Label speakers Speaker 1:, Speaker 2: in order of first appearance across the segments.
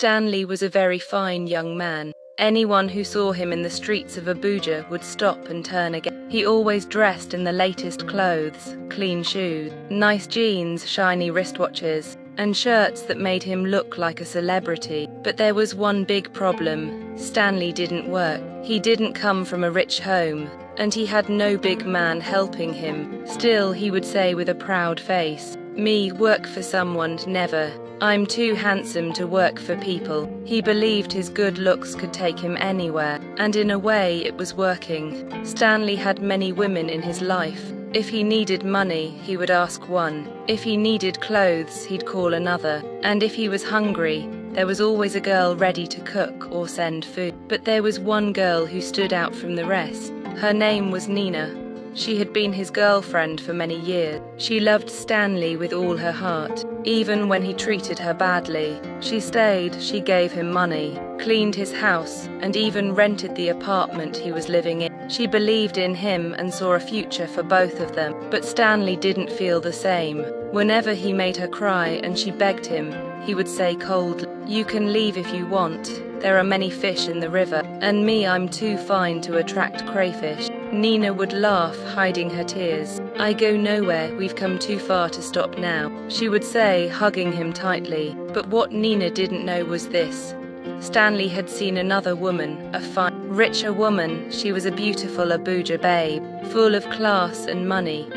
Speaker 1: Stanley was a very fine young man. Anyone who saw him in the streets of Abuja would stop and turn again. He always dressed in the latest clothes, clean shoes, nice jeans, shiny wristwatches, and shirts that made him look like a celebrity. But there was one big problem. Stanley didn't work. He didn't come from a rich home, and he had no big man helping him. Still, he would say with a proud face, "Me work for someone, never. I'm too handsome to work for people." He believed his good looks could take him anywhere, and in a way it was working. Stanley had many women in his life. If he needed money, he would ask one. If he needed clothes, he'd call another. And if he was hungry, there was always a girl ready to cook or send food. But there was one girl who stood out from the rest. Her name was Nina. She had been his girlfriend for many years. She loved Stanley with all her heart, even when he treated her badly. She stayed, she gave him money, cleaned his house, and even rented the apartment he was living in. She believed in him and saw a future for both of them. But Stanley didn't feel the same. Whenever he made her cry and she begged him, he would say coldly, "You can leave if you want. There are many fish in the river, and me, I'm too fine to attract crayfish." Nina would laugh, hiding her tears. "I go nowhere, we've come too far to stop now," she would say, hugging him tightly. But what Nina didn't know was this. Stanley had seen another woman, a fine, richer woman. She was a beautiful Abuja babe, full of class and money.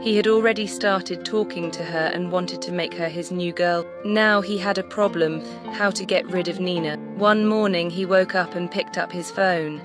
Speaker 1: He had already started talking to her and wanted to make her his new girl. Now he had a problem: how to get rid of Nina. One morning he woke up and picked up his phone.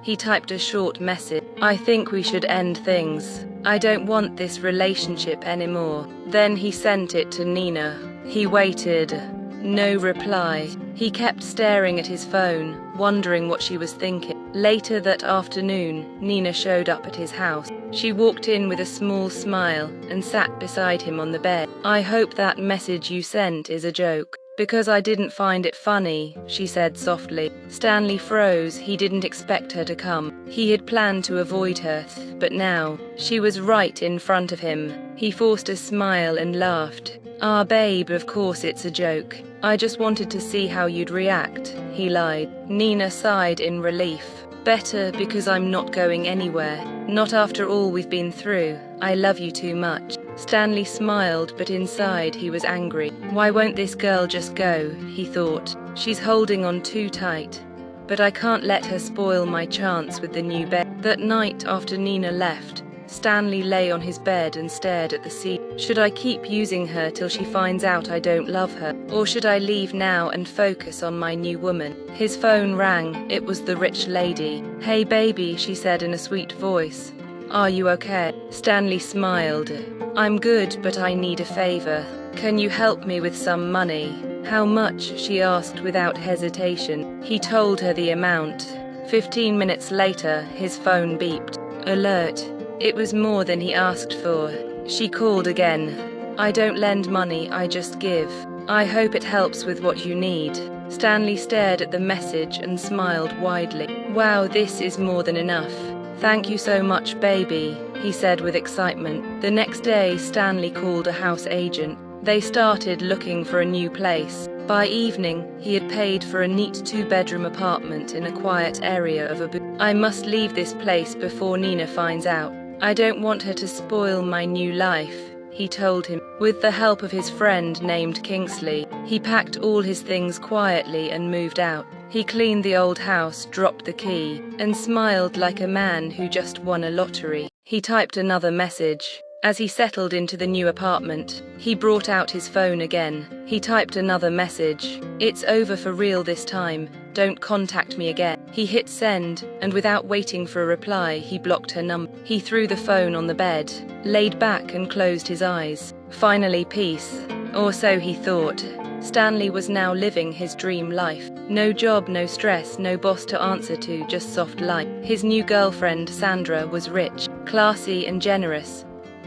Speaker 1: He typed a short message. "I think we should end things. I don't want this relationship anymore." Then he sent it to Nina. He waited. No reply. He kept staring at his phone, wondering what she was thinking. Later that afternoon, Nina showed up at his house. She walked in with a small smile and sat beside him on the bed. "I hope that message you sent is a joke, because I didn't find it funny," she said softly. Stanley froze. He didn't expect her to come. He had planned to avoid her, but now she was right in front of him. He forced a smile and laughed. "Ah, babe, of course it's a joke. I just wanted to see how you'd react," he lied. Nina sighed in relief. "Better, because I'm not going anywhere. Not after all we've been through. I love you too much." Stanley smiled, but inside he was angry. Why won't this girl just go, he thought. She's holding on too tight. But I can't let her spoil my chance with the new bed. That night after Nina left, Stanley lay on his bed and stared at the sea. Should I keep using her till she finds out I don't love her? Or should I leave now and focus on my new woman? His phone rang. It was the rich lady. "Hey baby," she said in a sweet voice. "Are you okay?" Stanley smiled. "I'm good, but I need a favor. Can you help me with some money?" "How much?" she asked without hesitation. He told her the amount. 15 minutes later, his phone beeped. Alert. It was more than he asked for. She called again. "I don't lend money, I just give. I hope it helps with what you need." Stanley stared at the message and smiled widely. "Wow, this is more than enough. Thank you so much, baby," he said with excitement. The next day, Stanley called a house agent. They started looking for a new place. By evening, he had paid for a neat 2-bedroom apartment in a quiet area of Abuja. "I must leave this place before Nina finds out. I don't want her to spoil my new life," he told him. With the help of his friend named Kingsley, he packed all his things quietly and moved out. He cleaned the old house, dropped the key, and smiled like a man who just won a lottery. He typed another message. As he settled into the new apartment, he brought out his phone again. He typed another message. "It's over for real this time. Don't contact me again." He hit send, and without waiting for a reply, he blocked her number. He threw the phone on the bed, laid back and closed his eyes. Finally, peace. Or so he thought. Stanley was now living his dream life. No job, no stress, no boss to answer to, just soft life. His new girlfriend, Sandra, was rich, classy and generous.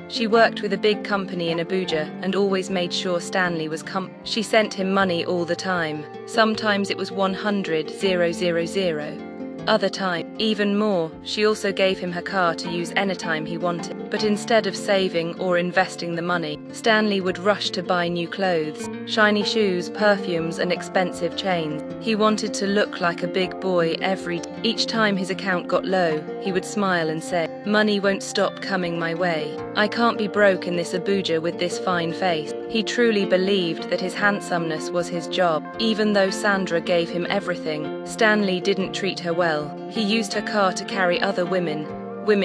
Speaker 1: She worked with a big company in Abuja and always made sure Stanley was She sent him money all the time. Sometimes it was 100,000. Other time, even more, she also gave him her car to use anytime he wanted. But instead of saving or investing the money, Stanley would rush to buy new clothes, shiny shoes, perfumes, and expensive chains. He wanted to look like a big boy every day. Each time his account got low, he would smile and say, "Money won't stop coming my way. I can't be broke in this Abuja with this fine face." He truly believed that his handsomeness was his job. Even though Sandra gave him everything, Stanley didn't treat her well. He used her car to carry other women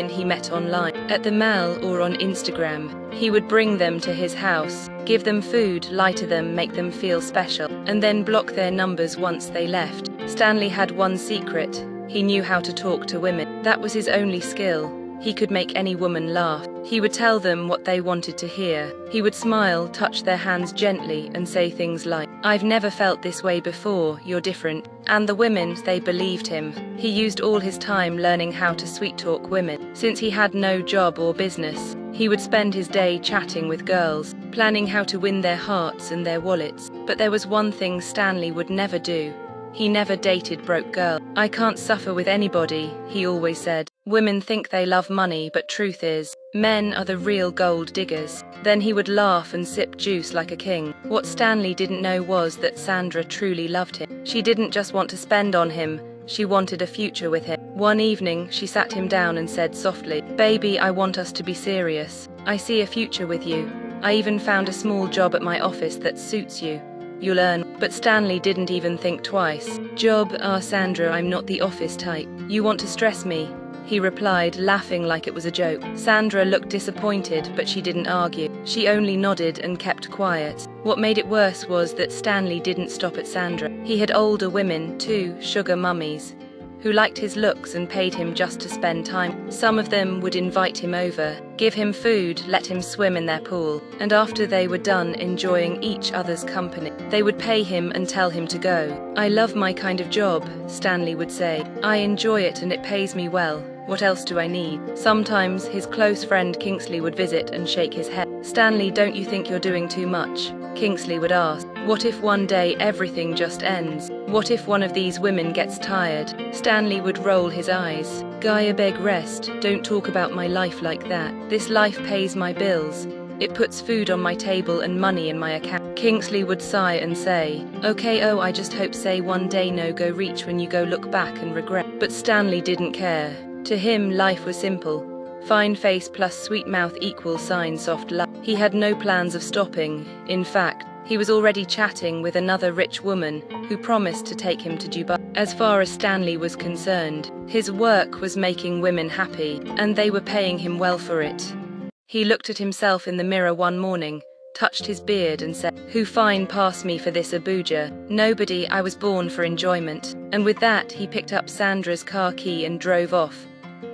Speaker 1: he met online, at the mall or on Instagram. He would bring them to his house, give them food, lie to them, make them feel special, and then block their numbers once they left. Stanley had one secret: he knew how to talk to women. That was his only skill. He could make any woman laugh. He would tell them what they wanted to hear. He would smile, touch their hands gently, and say things like, "I've never felt this way before, you're different." And the women, they believed him. He used all his time learning how to sweet-talk women. Since he had no job or business, he would spend his day chatting with girls, planning how to win their hearts and their wallets. But there was one thing Stanley would never do. He never dated broke girls. "I can't suffer with anybody," he always said. "Women think they love money, but truth is, men are the real gold diggers." Then he would laugh and sip juice like a king. What Stanley didn't know was that Sandra truly loved him. She didn't just want to spend on him, she wanted a future with him. One evening, she sat him down and said softly, "Baby, I want us to be serious. I see a future with you. I even found a small job at my office that suits you. You'll earn." But Stanley didn't even think twice. "Job? Ah, Sandra, I'm not the office type. You want to stress me?" he replied, laughing like it was a joke. Sandra looked disappointed, but she didn't argue. She only nodded and kept quiet. What made it worse was that Stanley didn't stop at Sandra. He had older women, too, sugar mummies, who liked his looks and paid him just to spend time. Some of them would invite him over, give him food, let him swim in their pool, and after they were done enjoying each other's company, they would pay him and tell him to go. "I love my kind of job," Stanley would say. "I enjoy it and it pays me well. What else do I need?" Sometimes his close friend Kingsley would visit and shake his head. "Stanley, don't you think you're doing too much?" Kingsley would ask. "What if one day everything just ends? What if one of these women gets tired?" Stanley would roll his eyes. "Guy, I beg rest. Don't talk about my life like that. This life pays my bills. It puts food on my table and money in my account." Kingsley would sigh and say, "Okay, oh, I just hope say one day no go reach when you go look back and regret." But Stanley didn't care. To him, life was simple. Fine face plus sweet mouth equals soft love. He had no plans of stopping. In fact, he was already chatting with another rich woman who promised to take him to Dubai. As far as Stanley was concerned, his work was making women happy, and they were paying him well for it. He looked at himself in the mirror one morning, touched his beard and said, "Who fine pass me for this Abuja? Nobody, I was born for enjoyment." And with that, he picked up Sandra's car key and drove off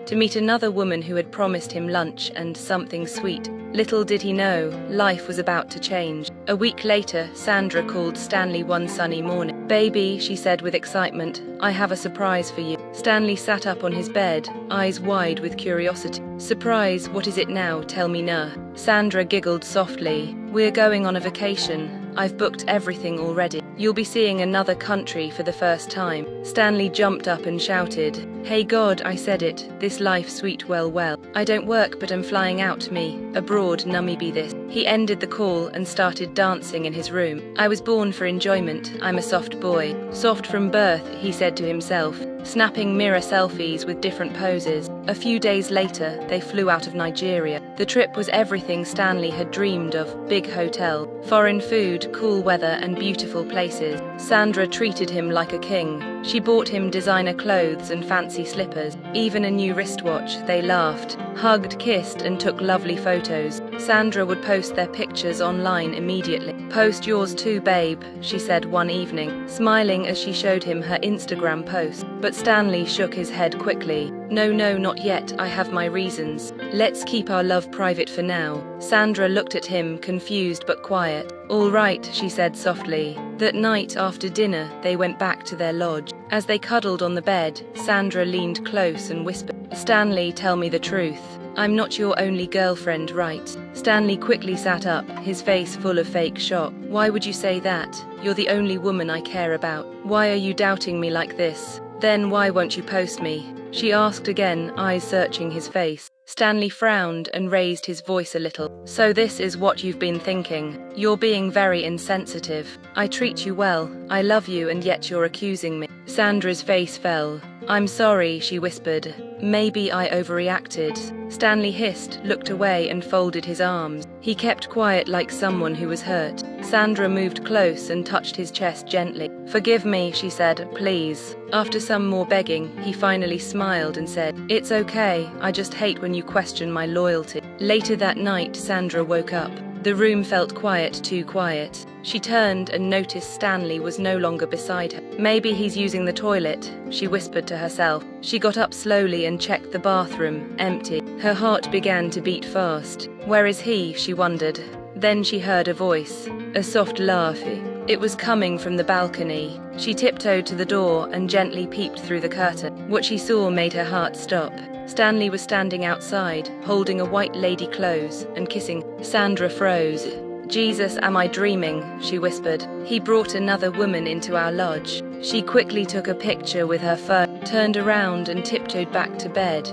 Speaker 1: to meet another woman who had promised him lunch and something sweet. Little did he know, life was about to change. A week later, Sandra called Stanley one sunny morning. "Baby," she said with excitement, "I have a surprise for you." Stanley sat up on his bed, eyes wide with curiosity. "Surprise? What is it now? Tell me now." Sandra giggled softly. "We're going on a vacation. I've booked everything already. You'll be seeing another country for the first time." Stanley jumped up and shouted, "Hey God, I said it. This life sweet well. I don't work but I'm flying out me. Abroad, nummy be this." He ended the call and started dancing in his room. "I was born for enjoyment. I'm a soft boy. Soft from birth," he said to himself, snapping mirror selfies with different poses. A few days later, they flew out of Nigeria. The trip was everything Stanley had dreamed of: big hotel, foreign food, cool weather, and beautiful places. Sandra treated him like a king. She bought him designer clothes and fancy slippers, even a new wristwatch. They laughed, hugged, kissed, and took lovely photos. Sandra would post their pictures online immediately. "Post yours too, babe," she said one evening, smiling as she showed him her Instagram post. But Stanley shook his head quickly. "No, not yet. I have my reasons. Let's keep our love private for now." Sandra looked at him, confused but quiet. "All right," she said softly. That night after dinner, they went back to their lodge. As they cuddled on the bed, Sandra leaned close and whispered, "Stanley, tell me the truth. I'm not your only girlfriend, right?" Stanley quickly sat up, his face full of fake shock. "Why would you say that? You're the only woman I care about. Why are you doubting me like this?" Then why won't you post me? She asked again, eyes searching his face. Stanley frowned and raised his voice a little. So this is what you've been thinking. You're being very insensitive. I treat you well. I love you, and yet you're accusing me. Sandra's face fell. I'm sorry, she whispered. Maybe I overreacted. Stanley hissed, looked away, and folded his arms. He kept quiet like someone who was hurt. Sandra moved close and touched his chest gently. Forgive me, she said, please. After some more begging, he finally smiled and said, It's okay, I just hate when you question my loyalty. Later that night, Sandra woke up. The room felt quiet, too quiet. She turned and noticed Stanley was no longer beside her. Maybe he's using the toilet, she whispered to herself. She got up slowly and checked the bathroom, empty. Her heart began to beat fast. Where is he, she wondered. Then she heard a voice, a soft laugh. It was coming from the balcony. She tiptoed to the door and gently peeped through the curtain. What she saw made her heart stop. Stanley was standing outside, holding a white lady close and kissing. Sandra froze. Jesus, am I dreaming? She whispered. He brought another woman into our lodge. She quickly took a picture with her phone, turned around and tiptoed back to bed.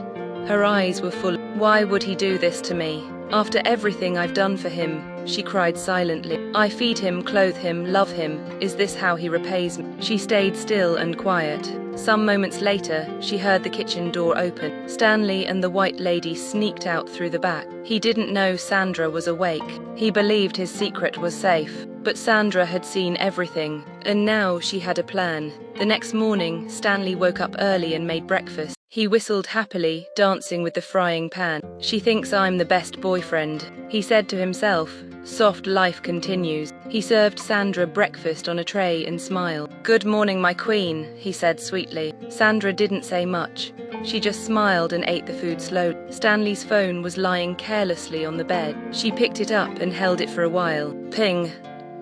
Speaker 1: Her eyes were full. Why would he do this to me? After everything I've done for him, she cried silently. I feed him, clothe him, love him. Is this how he repays me? She stayed still and quiet. Some moments later, she heard the kitchen door open. Stanley and the white lady sneaked out through the back. He didn't know Sandra was awake. He believed his secret was safe. But Sandra had seen everything, and now she had a plan. The next morning, Stanley woke up early and made breakfast. He whistled happily, dancing with the frying pan. She thinks I'm the best boyfriend, he said to himself. Soft life continues. He served Sandra breakfast on a tray and smiled. Good morning, my queen, he said sweetly. Sandra didn't say much. She just smiled and ate the food slowly. Stanley's phone was lying carelessly on the bed. She picked it up and held it for a while. Ping.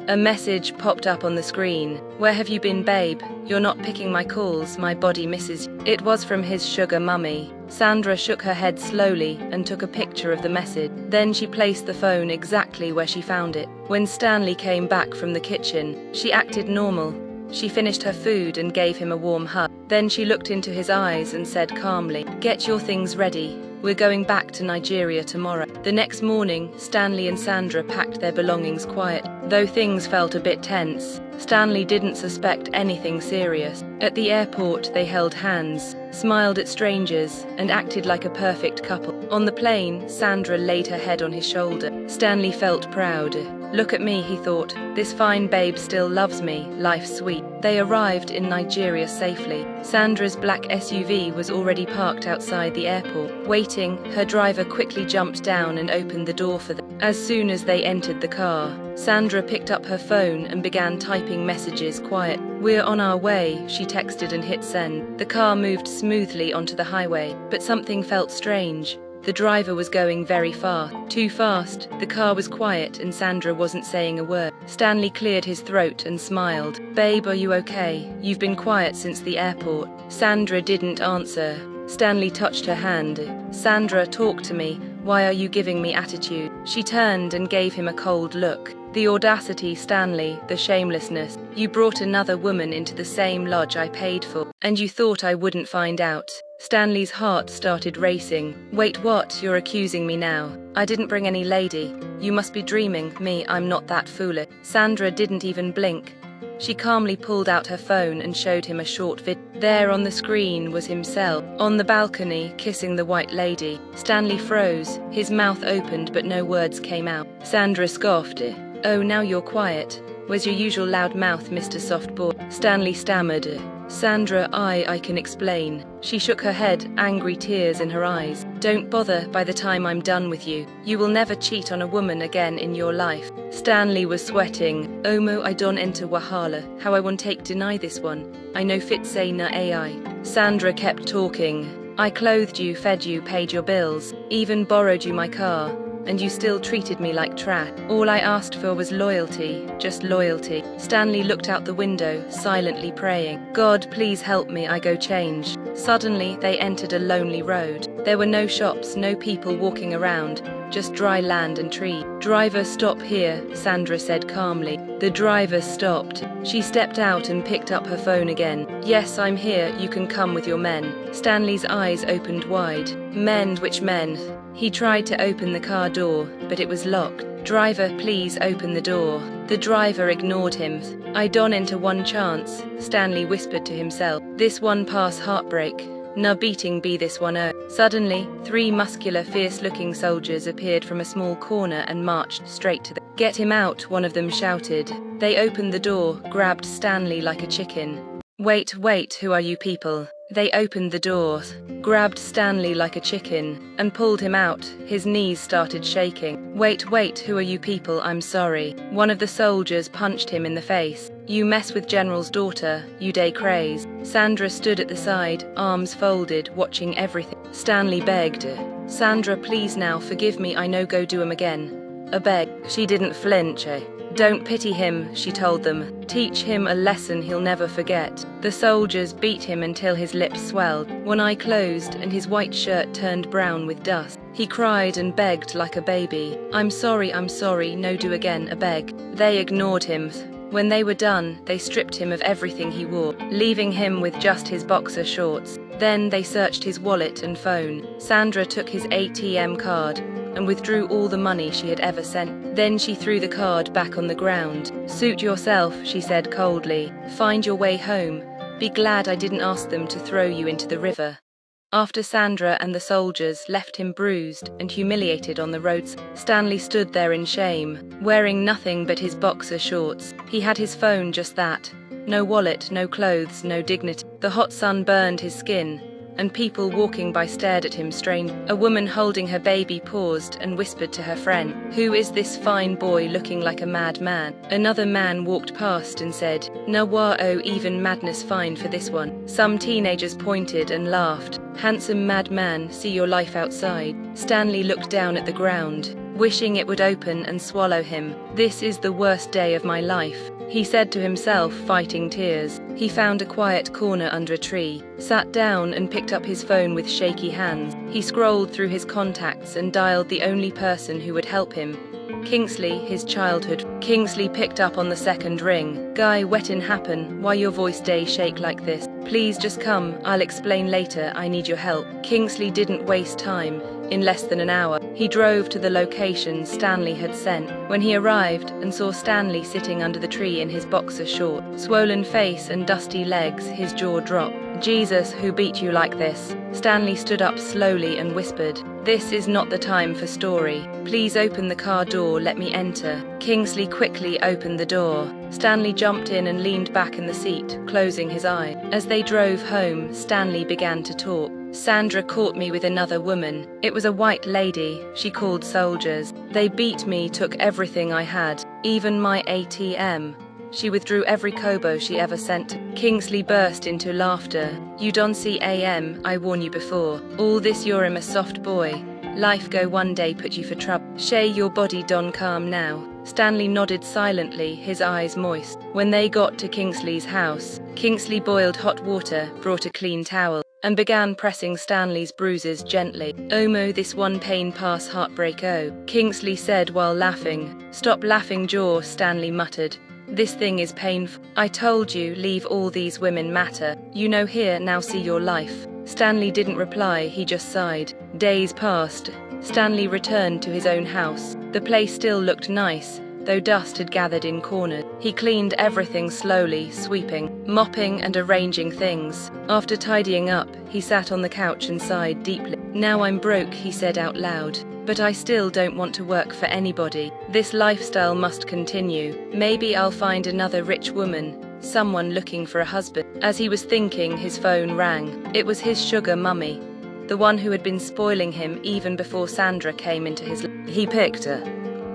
Speaker 1: A message popped up on the screen. Where have you been, babe? You're not picking my calls, my body misses you. It was from his sugar mummy. Sandra shook her head slowly and took a picture of the message. Then she placed the phone exactly where she found it. When Stanley came back from the kitchen, she acted normal. She finished her food and gave him a warm hug. Then she looked into his eyes and said calmly, Get your things ready. We're going back to Nigeria tomorrow. The next morning, Stanley and Sandra packed their belongings quietly. Though things felt a bit tense, Stanley didn't suspect anything serious. At the airport, they held hands, smiled at strangers, and acted like a perfect couple. On the plane, Sandra laid her head on his shoulder. Stanley felt proud. Look at me, he thought. This fine babe still loves me. Life's sweet. They arrived in Nigeria safely. Sandra's black SUV was already parked outside the airport. Waiting, her driver quickly jumped down and opened the door for them. As soon as they entered the car, Sandra picked up her phone and began typing messages quiet. We're on our way, she texted and hit send. The car moved smoothly onto the highway, but something felt strange. The driver was going very fast. Too fast. The car was quiet and Sandra wasn't saying a word. Stanley cleared his throat and smiled. Babe, are you okay? You've been quiet since the airport. Sandra didn't answer. Stanley touched her hand. Sandra, talk to me. Why are you giving me attitude? She turned and gave him a cold look. The audacity, Stanley, the shamelessness. You brought another woman into the same lodge I paid for, and you thought I wouldn't find out. Stanley's heart started racing. Wait, what? You're accusing me now? I didn't bring any lady. You must be dreaming. Me, I'm not that foolish. Sandra didn't even blink. She calmly pulled out her phone and showed him a short video. There on the screen was himself, on the balcony, kissing the white lady. Stanley froze. His mouth opened but no words came out. Sandra scoffed. Oh, now you're quiet. Where's your usual loud mouth, Mr. Softboy? Stanley stammered. Sandra, I can explain. She shook her head, angry tears in her eyes. Don't bother, by the time I'm done with you. You will never cheat on a woman again in your life. Stanley was sweating. Omo I don enter Wahala. How I won't take deny this one. I know fit say na AI. Sandra kept talking. I clothed you, fed you, paid your bills, even borrowed you my car. And you still treated me like trash. All I asked for was loyalty, just loyalty. Stanley looked out the window, silently praying. God, please help me, I go change. Suddenly, they entered a lonely road. There were no shops, no people walking around, just dry land and trees. "Driver, stop here," Sandra said calmly. The driver stopped. She stepped out and picked up her phone again. "Yes, I'm here, you can come with your men." Stanley's eyes opened wide. Men? Which men? He tried to open the car door, but it was locked. "Driver, please open the door." The driver ignored him. "I don't enter one chance," Stanley whispered to himself. "This one pass heartbreak. Na beating be this one oh." Suddenly, 3 muscular, fierce-looking soldiers appeared from a small corner and marched straight to them. "Get him out," one of them shouted. They opened the door, grabbed Stanley like a chicken. Wait, who are you people?" They opened the door, grabbed Stanley like a chicken, and pulled him out. His knees started shaking. Wait, who are you people? I'm sorry." One of the soldiers punched him in the face. "You mess with General's daughter, you day craze." Sandra stood at the side, arms folded, watching everything. Stanley begged, "Sandra, please now, forgive me, I no go do 'em again. I beg." She didn't flinch. "Don't pity him," she told them. "Teach him a lesson he'll never forget." The soldiers beat him until his lips swelled. One eye closed and his white shirt turned brown with dust. He cried and begged like a baby. I'm sorry, no do again, I beg." They ignored him. When they were done, they stripped him of everything he wore, leaving him with just his boxer shorts. Then they searched his wallet and phone. Sandra took his ATM card and withdrew all the money she had ever sent. Then she threw the card back on the ground. "Suit yourself," she said coldly. "Find your way home. Be glad I didn't ask them to throw you into the river." After Sandra and the soldiers left him bruised and humiliated on the roads, Stanley stood there in shame, wearing nothing but his boxer shorts. He had his phone, just that. No wallet, no clothes, no dignity. The hot sun burned his skin, and people walking by stared at him strange. A woman holding her baby paused and whispered to her friend, "Who is this fine boy looking like a madman?" Another man walked past and said, "Nawa oh, even madness fine for this one." Some teenagers pointed and laughed. "Handsome madman, see your life outside." Stanley looked down at the ground, wishing it would open and swallow him. "This is the worst day of my life," he said to himself, fighting tears. He found a quiet corner under a tree, sat down and picked up his phone with shaky hands. He scrolled through his contacts and dialed the only person who would help him. Kingsley, his childhood. Kingsley picked up on the second ring. "Guy, wetin happen? Why your voice day shake like this? Please just come, I'll explain later, I need your help." Kingsley didn't waste time. In less than an hour, he drove to the location Stanley had sent. When he arrived and saw Stanley sitting under the tree in his boxer shorts, swollen face and dusty legs, his jaw dropped. "Jesus, who beat you like this?" Stanley stood up slowly and whispered, "This is not the time for story. Please open the car door, let me enter." Kingsley quickly opened the door. Stanley jumped in and leaned back in the seat, closing his eyes. As they drove home, Stanley began to talk. "Sandra caught me with another woman. It was a white lady. She called soldiers. They beat me, took everything I had, even my ATM. She withdrew every kobo she ever sent." Kingsley burst into laughter. "You don't see AM, I warn you before. All this you're a soft boy. Life go one day put you for trouble. Shay your body don calm now." Stanley nodded silently, his eyes moist. When they got to Kingsley's house, Kingsley boiled hot water, brought a clean towel, and began pressing Stanley's bruises gently. "Omo, this one pain pass heartbreak oh," Kingsley said while laughing. "Stop laughing, Jaw," Stanley muttered. "This thing is painful. I told you, leave all these women matter. You know here, now see your life." Stanley didn't reply, he just sighed. Days passed. Stanley returned to his own house. The place still looked nice, though dust had gathered in corners. He cleaned everything slowly, sweeping, mopping and arranging things. After tidying up, he sat on the couch and sighed deeply. "Now I'm broke," he said out loud. "But I still don't want to work for anybody. This lifestyle must continue. Maybe I'll find another rich woman, someone looking for a husband." As he was thinking, his phone rang. It was his sugar mummy, the one who had been spoiling him even before Sandra came into his life. He picked her.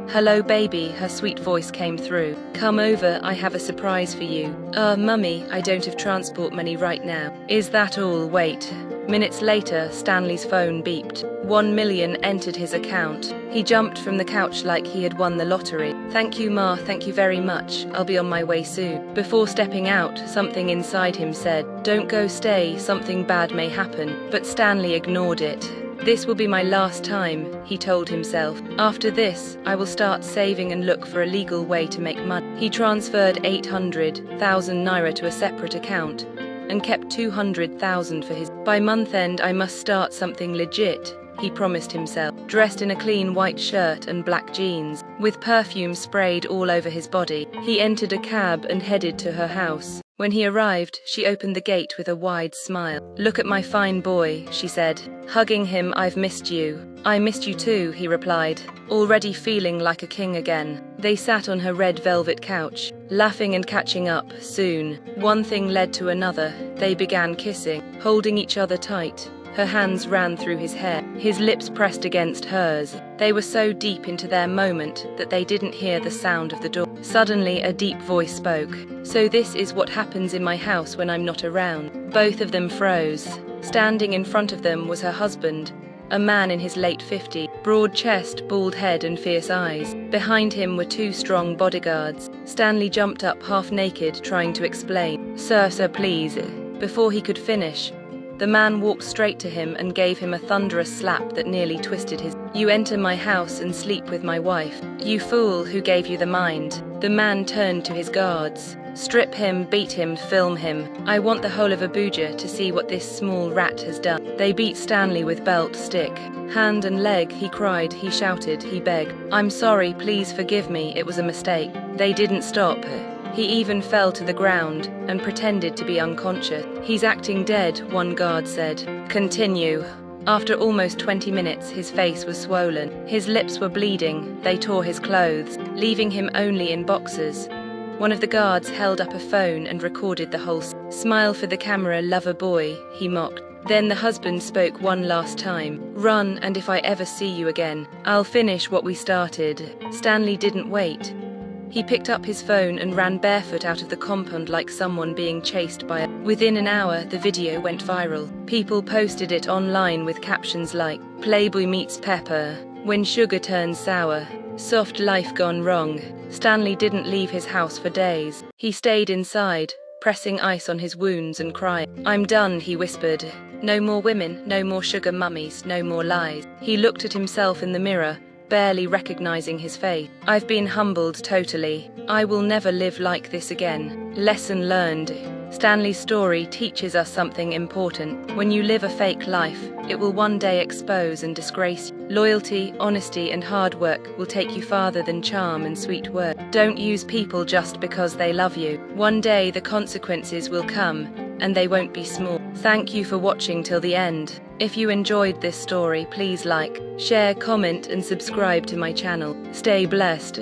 Speaker 1: "Hello baby," her sweet voice came through. "Come over, I have a surprise for you." Mummy, I don't have transport money right now." "Is that all? Wait." Minutes later, Stanley's phone beeped. 1 million entered his account. He jumped from the couch like he had won the lottery. "Thank you, Ma, thank you very much. I'll be on my way soon." Before stepping out, something inside him said, "Don't go, stay, something bad may happen." But Stanley ignored it. This will be my last time, he told himself. After this, I will start saving and look for a legal way to make money. He transferred 800,000 naira to a separate account and kept 200,000 for his. By month end, I must start something legit, he promised himself. Dressed in a clean white shirt and black jeans, with perfume sprayed all over his body, he entered a cab and headed to her house. When he arrived, she opened the gate with a wide smile. "Look at my fine boy," she said. Hugging him, "I've missed you." "I missed you too," he replied, already feeling like a king again. They sat on her red velvet couch, laughing and catching up. Soon, one thing led to another. They began kissing, holding each other tight. Her hands ran through his hair, his lips pressed against hers. They were so deep into their moment that they didn't hear the sound of the door. Suddenly, a deep voice spoke. "So this is what happens in my house when I'm not around." Both of them froze. Standing in front of them was her husband, a man in his late 50s, broad chest, bald head and fierce eyes. Behind him were two strong bodyguards. Stanley jumped up half naked, trying to explain. Sir, please." Before he could finish, the man walked straight to him and gave him a thunderous slap that nearly twisted his. "You enter my house and sleep with my wife. You fool, who gave you the mind?" The man turned to his guards. "Strip him, beat him, film him. I want the whole of Abuja to see what this small rat has done." They beat Stanley with belt, stick, hand and leg. He cried, he shouted, he begged. "I'm sorry, please forgive me, it was a mistake." They didn't stop. He even fell to the ground and pretended to be unconscious. "He's acting dead," one guard said. "Continue." After almost 20 minutes, his face was swollen. His lips were bleeding. They tore his clothes, leaving him only in boxers. One of the guards held up a phone and recorded the whole. "Smile for the camera, lover boy," he mocked. Then the husband spoke one last time. "Run, and if I ever see you again, I'll finish what we started." Stanley didn't wait. He picked up his phone and ran barefoot out of the compound like someone being chased by a. Within an hour, the video went viral. People posted it online with captions like, "Playboy meets Pepper," "When sugar turns sour," "Soft life gone wrong." Stanley didn't leave his house for days. He stayed inside, pressing ice on his wounds and crying. "I'm done," he whispered. "No more women, no more sugar mummies, no more lies." He looked at himself in the mirror, barely recognizing his face. "I've been humbled totally. I will never live like this again." Lesson learned. Stanley's story teaches us something important. When you live a fake life, it will one day expose and disgrace you. Loyalty, honesty, and hard work will take you farther than charm and sweet words. Don't use people just because they love you. One day the consequences will come, and they won't be small. Thank you for watching till the end. If you enjoyed this story, please like, share, comment, and subscribe to my channel. Stay blessed.